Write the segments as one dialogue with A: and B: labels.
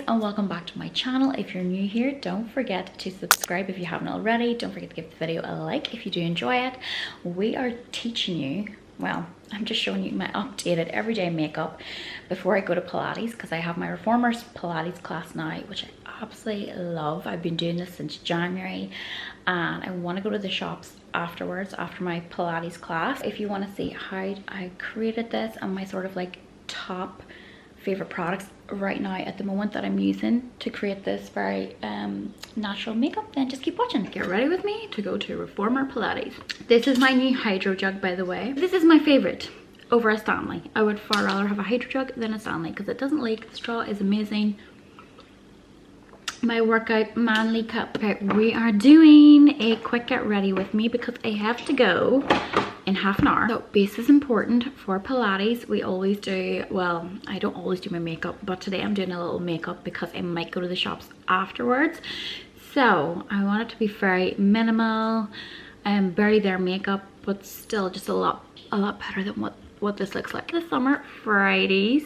A: and welcome back to my channel. If you're new here, don't forget to subscribe if you haven't already. Don't forget to give the video a like if you do enjoy it. We are teaching you, well, I'm just showing you my updated everyday makeup before I go to Pilates, because I have my Reformers Pilates class now, which I absolutely love. I've been doing this since January and I want to go to the shops afterwards, after my Pilates class. If you want to see how I created this and my sort of like top favorite products right now at the moment that I'm using to create this very natural makeup, then just keep watching. Get ready with me to go to Reformer Pilates. This is my new hydro jug, by the way. This is my favorite over a Stanley. I would far rather have a hydro jug than a Stanley because it doesn't leak. The straw is amazing. My workout manly cup. Okay, we are doing a quick get ready with me because I have to go in half an hour. So base is important for Pilates. We always do, well, I don't always do my makeup, but today I'm doing a little makeup because I might go to the shops afterwards. So I want it to be very minimal and barely there makeup, but still just a lot better than what this looks like. The Summer Fridays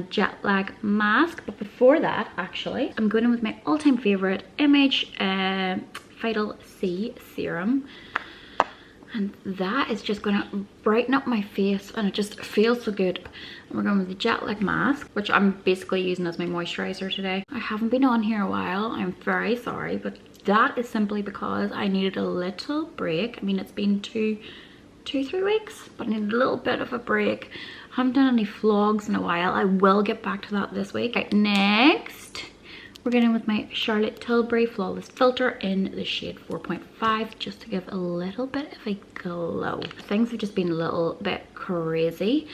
A: jet lag mask, but before that, actually, I'm going in with my all-time favorite Image Vital C serum. And that is just gonna brighten up my face and it just feels so good. And we're going with the jet lag mask, which I'm basically using as my moisturizer today. I haven't been on here a while, I'm very sorry, but that is simply because I needed a little break. I mean, it's been 3 weeks, but I need a little bit of a break. I haven't done any vlogs in a while. I will get back to that this week. Right, next, we're getting with my Charlotte Tilbury Flawless Filter in the shade 4.5, just to give a little bit of a glow. Things have just been a little bit crazy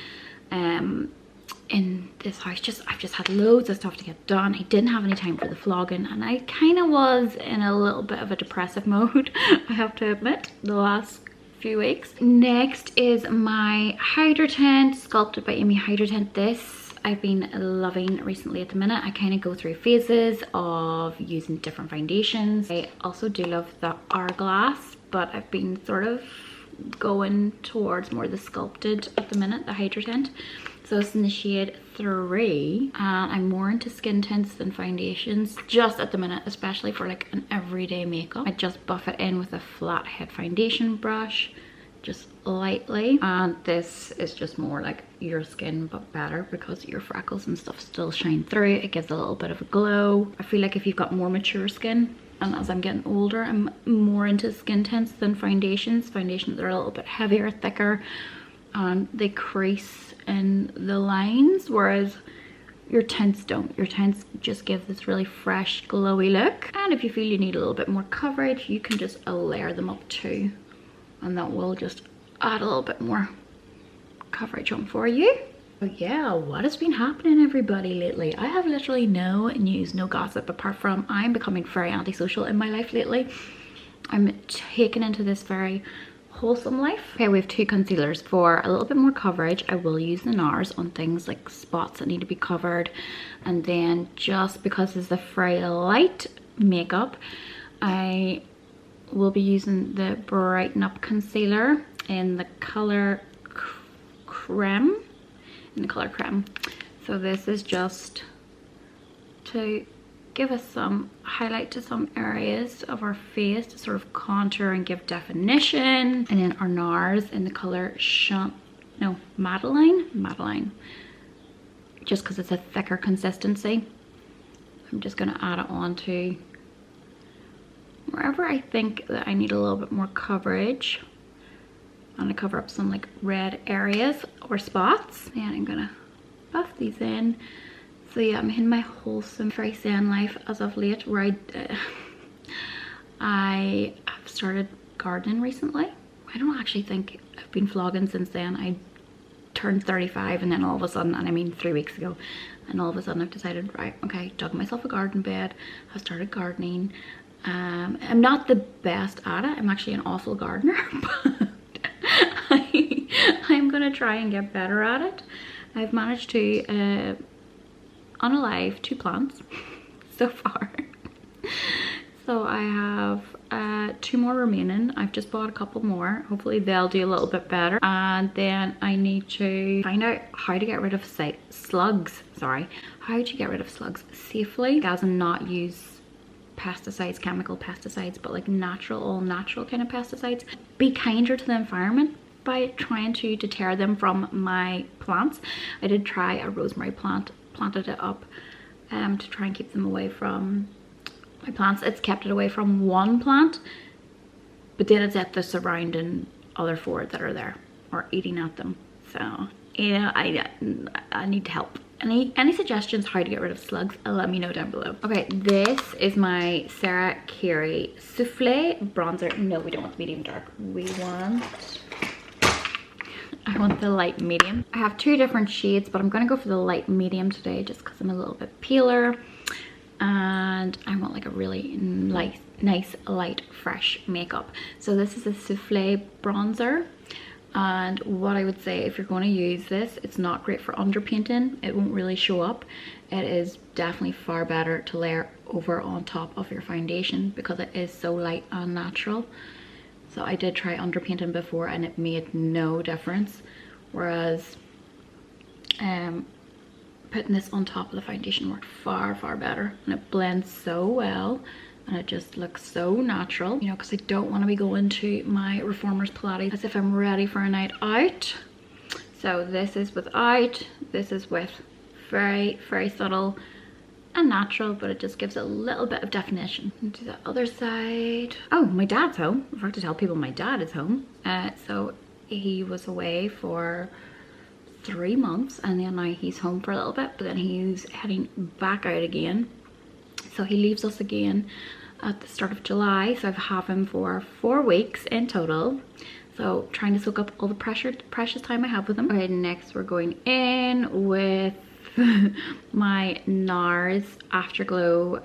A: in this house. I've just had loads of stuff to get done. I didn't have any time for the vlogging and I kind of was in a little bit of a depressive mode, I have to admit, the last few weeks. Next is my Hydro Tint, Sculpted by Amy Hydro Tint. This I've been loving recently at the minute. I kind of go through phases of using different foundations. I also do love the Hourglass, but I've been sort of going towards more the Sculpted at the minute, the Hydro Tint. So it's in the shade 3 and I'm more into skin tints than foundations just at the minute, especially for like an everyday makeup. I just buff it in with a flat head foundation brush, just lightly, and this is just more like your skin but better because your freckles and stuff still shine through. It gives a little bit of a glow. I feel like if you've got more mature skin, and as I'm getting older, I'm more into skin tints than foundations. Foundations are a little bit heavier, thicker, and they crease in the lines, whereas your tints don't. Your tints just give this really fresh, glowy look. And if you feel you need a little bit more coverage, you can just layer them up too, and that will just add a little bit more coverage on for you. So yeah, what has been happening, everybody, lately? I have literally no news, no gossip, apart from I'm becoming very antisocial in my life lately. I'm taken into this very wholesome life. Okay, we have 2 concealers. For a little bit more coverage, I will use the NARS on things like spots that need to be covered, and then just because it's a very light makeup, I will be using the Brighten Up concealer in the color creme. So this is just to give us some highlight to some areas of our face to sort of contour and give definition. And then our NARS in the color Madeline, just because it's a thicker consistency. I'm just going to add it on to wherever I think that I need a little bit more coverage. I'm going to cover up some like red areas or spots, and I'm going to buff these in. So yeah, I'm in my wholesome, very zen life as of late, where I have started gardening recently. I don't actually think I've been vlogging since then. I turned 35 and then all of a sudden, and I mean 3 weeks ago, and all of a sudden I've decided, right, okay, dug myself a garden bed. I've started gardening. I'm not the best at it. I'm actually an awful gardener, but I'm gonna try and get better at it. I've managed to unalive 2 plants so far. So I have 2 more remaining. I've just bought a couple more. Hopefully they'll do a little bit better. And then I need to find out how to get rid of slugs. Sorry, how to get rid of slugs safely, as in not use pesticides, chemical pesticides, but like natural, all natural kind of pesticides. Be kinder to the environment by trying to deter them from my plants. I did try a rosemary plant, planted it up to try and keep them away from my plants. It's kept it away from one plant, but then it's at the surrounding other 4 that are there or eating at them. So yeah, I need help. Any suggestions how to get rid of slugs, let me know down below. Okay, this is my Sarah Carey Souffle bronzer. No, we don't want the medium dark. I want the light medium. I have 2 different shades, but I'm gonna go for the light medium today just because I'm a little bit paler. And I want like a really nice, light, fresh makeup. So this is a Souffle bronzer. And what I would say, if you're going to use this, it's not great for underpainting. It won't really show up. It is definitely far better to layer over on top of your foundation because it is so light and natural. So I did try underpainting before and it made no difference. Whereas putting this on top of the foundation worked far better, and it blends so well and it just looks so natural, you know, because I don't want to be going to my reformers Pilates as if I'm ready for a night out. So this is without, this is with. Very subtle and natural, but it just gives a little bit of definition. Do the other side. Oh, my dad's home. I forgot to tell people my dad is home. So he was away for 3 months and then now he's home for a little bit, but then he's heading back out again. So he leaves us again at the start of July. So I've had him for 4 weeks in total. So trying to soak up all the precious time I have with him. Okay, next we're going in with my NARS Afterglow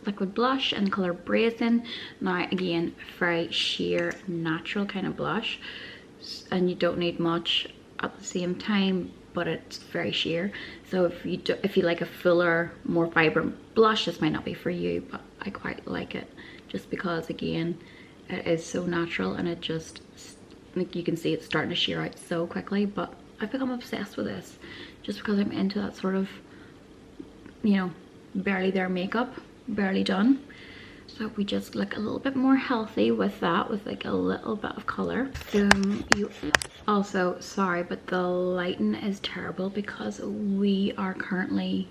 A: liquid blush in the color Brazen. Now again, very sheer natural kind of blush, and you don't need much at the same time, but it's very sheer. So if you like a fuller, more vibrant blush, this might not be for you, but I quite like it just because again it is so natural and it just, like, you can see it's starting to sheer out so quickly. But I've become obsessed with this just because I'm into that sort of, you know, barely there makeup, barely done. So we just look a little bit more healthy with that, with like a little bit of color. You also, sorry, but the lighting is terrible because we are currently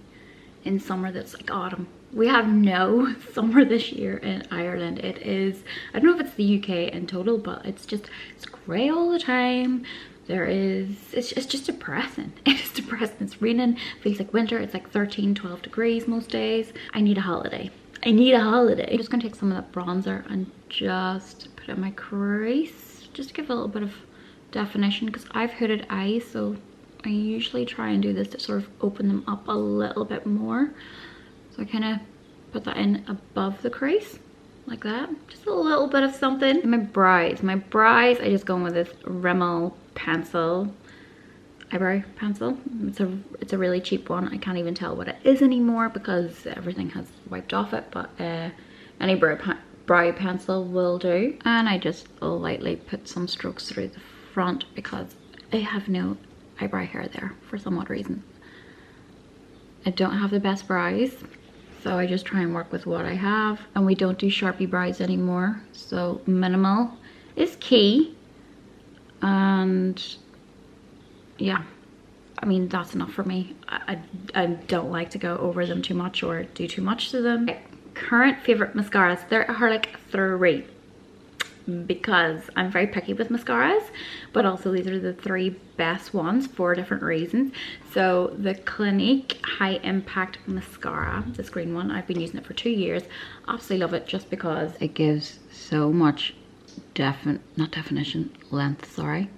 A: in summer that's like autumn. We have no summer this year in Ireland. It is, I don't know if it's the UK in total, but it's grey all the time. It's just depressing. It is depressing. It's raining, feels like winter. It's like 13-12 degrees most days. I need a holiday. I need a holiday. I'm just gonna take some of that bronzer and just put it in my crease, just to give a little bit of definition, because I've hooded eyes, so I usually try and do this to sort of open them up a little bit more. So I kind of put that in above the crease like that, just a little bit of something. And my brows, I just go in with this Rimmel pencil, eyebrow pencil. It's a really cheap one. I can't even tell what it is anymore because everything has wiped off it, but any brow pencil will do. And I just lightly put some strokes through the front because I have no eyebrow hair there for some odd reason. I don't have the best brows, so I just try and work with what I have. And we don't do Sharpie brows anymore, so minimal is key. And yeah, I mean, that's enough for me. I don't like to go over them too much or do too much to them. Current favorite mascaras, there are like 3 because I'm very picky with mascaras, but also these are the 3 best ones for different reasons. So the Clinique High Impact Mascara, this green one, I've been using it for 2 years. Absolutely love it just because it gives so much length, sorry.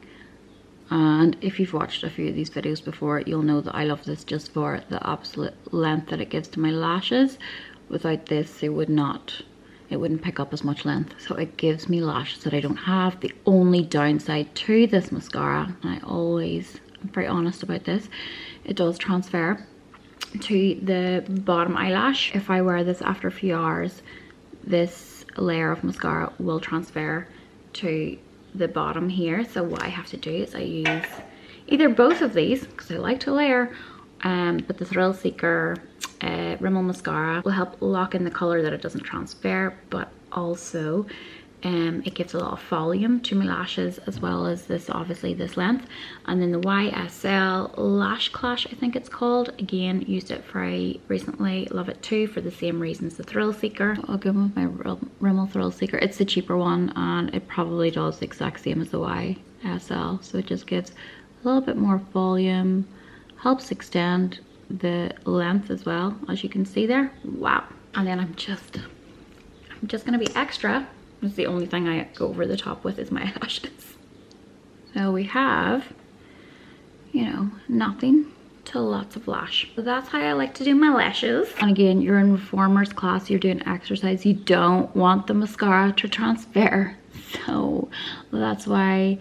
A: And if you've watched a few of these videos before, you'll know that I love this just for the absolute length that it gives to my lashes. Without this, it wouldn't pick up as much length. So it gives me lashes that I don't have. The only downside to this mascara, and I'm very honest about this, it does transfer to the bottom eyelash. If I wear this after a few hours, this layer of mascara will transfer to the bottom here. So what I have to do is I use either both of these, because I like to layer, but the Thrill Seeker Rimmel mascara will help lock in the color that it doesn't transfer, but also it gives a lot of volume to my lashes, as well as this, obviously this length. And then the YSL Lash Clash, I think it's called, again used it very recently, love it too for the same reasons the Thrill Seeker. I'll go with my Rimmel Thrill Seeker. It's the cheaper one and it probably does the exact same as the YSL, so it just gives a little bit more volume, helps extend the length as well, as you can see there. Wow. And then I'm just gonna be extra. It's the only thing I go over the top with is my eyelashes. So we have, you know, nothing to lots of lash. So that's how I like to do my lashes. And again, you're in reformers class, you're doing exercise, you don't want the mascara to transfer. So that's why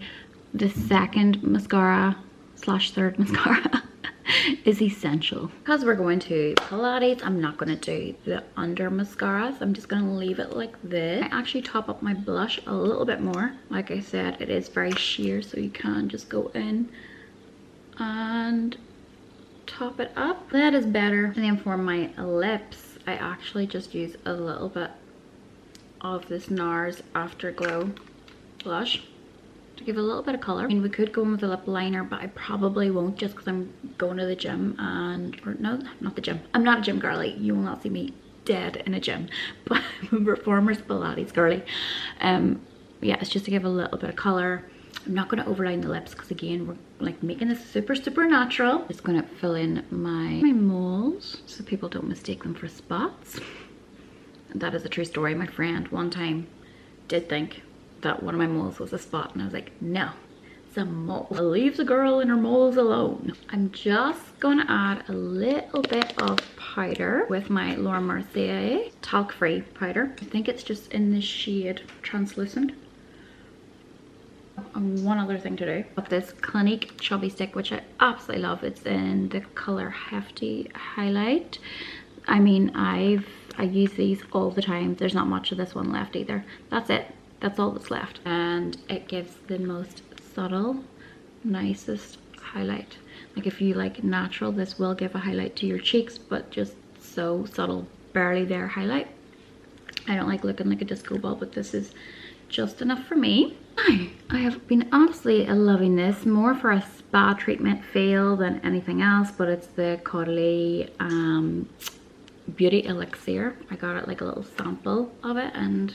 A: the second mascara slash third mascara is essential. Because we're going to Pilates, I'm not going to do the under mascaras. I'm just going to leave it like this. I actually top up my blush a little bit more. Like I said, it is very sheer, so you can just go in and top it up. That is better. And then for my lips, I actually just use a little bit of this NARS Afterglow blush to give a little bit of color. I mean, we could go in with a lip liner, but I probably won't, just because I'm going to the gym and, or no, not the gym. I'm not a gym girly. You will not see me dead in a gym, but I'm a Reformers Pilates girly. Yeah, it's just to give a little bit of color. I'm not going to overline the lips because again, we're like making this super natural. Just going to fill in my moles so people don't mistake them for spots. And that is a true story. My friend one time did think that one of my moles was a spot, and I was like, no, it's a mole. Leave the girl and her moles alone. I'm just gonna add a little bit of powder with my Laura Mercier talc-free powder. I think it's just in the shade Translucent. And one other thing to do, but this Clinique Chubby Stick, which I absolutely love. It's in the color Hefty Highlight. I mean, I use these all the time. There's not much of this one left either. That's it. That's all that's left. And it gives the most subtle, nicest highlight. Like if you like natural, this will give a highlight to your cheeks, but just so subtle, barely there highlight. I don't like looking like a disco ball, but this is just enough for me. I have been absolutely loving this, more for a spa treatment feel than anything else, but it's the Caudalie Beauty Elixir. I got it like a little sample of it, and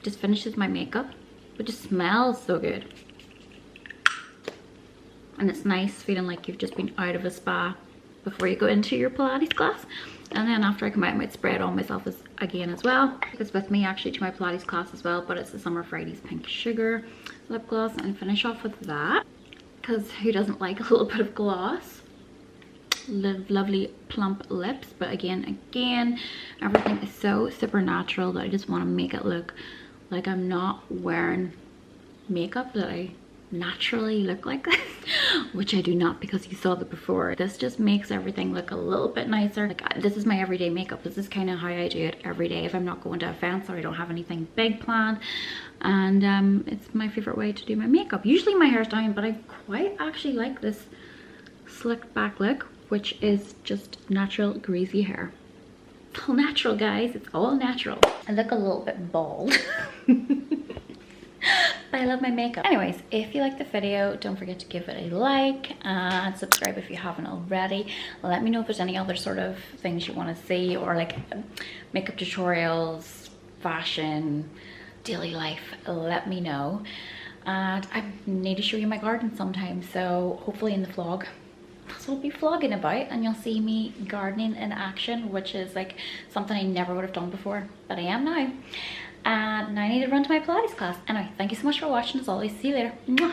A: just finishes my makeup, but just smells so good. And it's nice feeling like you've just been out of a spa before you go into your Pilates class. And then after I come out, I might spray it on myself again as well. It's with me actually to my Pilates class as well, but it's the Summer Fridays Pink Sugar lip gloss, and finish off with that, because who doesn't like a little bit of gloss? Lovely plump lips. But again, everything is so super natural that I just want to make it look like I'm not wearing makeup, that I naturally look like this, which I do not, because you saw that before. This just makes everything look a little bit nicer. Like, this is my everyday makeup. This is kind of how I do it every day if I'm not going to events or I don't have anything big planned. And it's my favorite way to do my makeup. Usually my hair's down, but I quite actually like this slicked back look, which is just natural greasy hair. It's all natural, guys. It's all natural. I look a little bit bald. But I love my makeup. Anyways, if you like the video, don't forget to give it a like and subscribe if you haven't already. Let me know if there's any other sort of things you want to see, or like makeup tutorials, fashion, daily life. Let me know. And I need to show you my garden sometime, so hopefully in the vlog. That's what I'll be vlogging about, and you'll see me gardening in action, which is like something I never would have done before, but I am now. And now I need to run to my Pilates class. Anyway, thank you so much for watching. As always, see you later. Mwah.